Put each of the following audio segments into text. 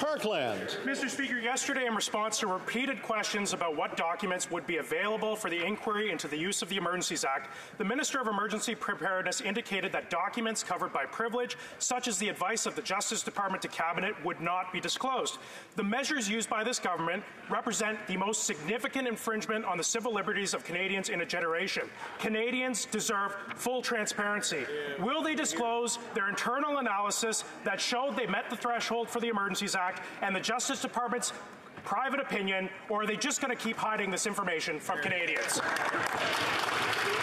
Parkland. Mr. Speaker, yesterday in response to repeated questions about what documents would be available for the inquiry into the use of the Emergencies Act, the Minister of Emergency Preparedness indicated that documents covered by privilege, such as the advice of the Justice Department to Cabinet, would not be disclosed. The measures used by this government represent the most significant infringement on the civil liberties of Canadians in a generation. Canadians deserve full transparency. Will they disclose their internal analysis that showed they met the threshold for the Emergencies Act and the Justice Department's private opinion, or are they just going to keep hiding this information from Canadians?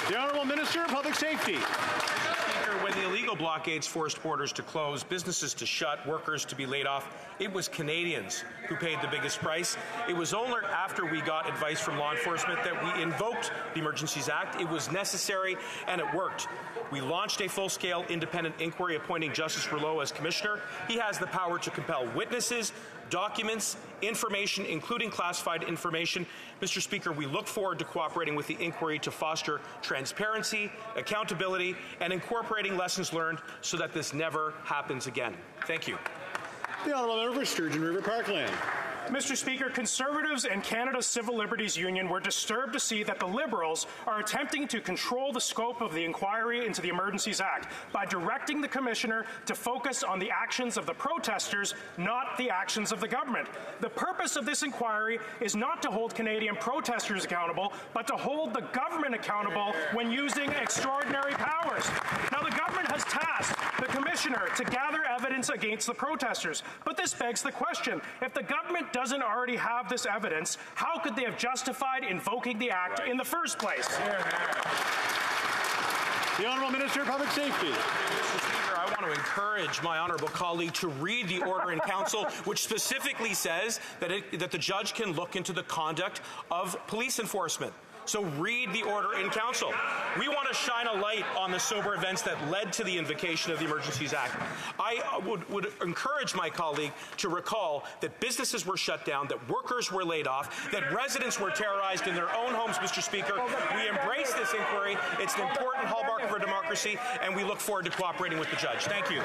The Honourable Minister of Public Safety. When the illegal blockades forced borders to close, businesses to shut, workers to be laid off, it was Canadians who paid the biggest price. It was only after we got advice from law enforcement that we invoked the Emergencies Act. It was necessary and it worked. We launched a full-scale independent inquiry appointing Justice Trudeau as Commissioner. He has the power to compel witnesses, documents, information, including classified information. Mr. Speaker, we look forward to cooperating with the inquiry to foster transparency, accountability, and incorporating lessons learned so that this never happens again. Thank you. The Honourable Member for Sturgeon River Parkland. Mr. Speaker, Conservatives and Canada's Civil Liberties Union were disturbed to see that the Liberals are attempting to control the scope of the inquiry into the Emergencies Act by directing the Commissioner to focus on the actions of the protesters, not the actions of the government. The purpose of this inquiry is not to hold Canadian protesters accountable, but to hold the government accountable when using extraordinary powers. Now, the government has tasked the Commissioner to gather evidence against the protesters, but this begs the question, if the government doesn't already have this evidence, how could they have justified invoking the Act in the first place? The Honourable Minister of Public Safety. Mr. Speaker, I want to encourage my honourable colleague to read the order in council, which specifically says that the judge can look into the conduct of police enforcement. So read the order in council. We want to shine a light on the sober events that led to the invocation of the Emergencies Act. I would encourage my colleague to recall that businesses were shut down, that workers were laid off, that residents were terrorized in their own homes, Mr. Speaker. We embrace this inquiry. It's an important hallmark of our democracy, and we look forward to cooperating with the judge. Thank you.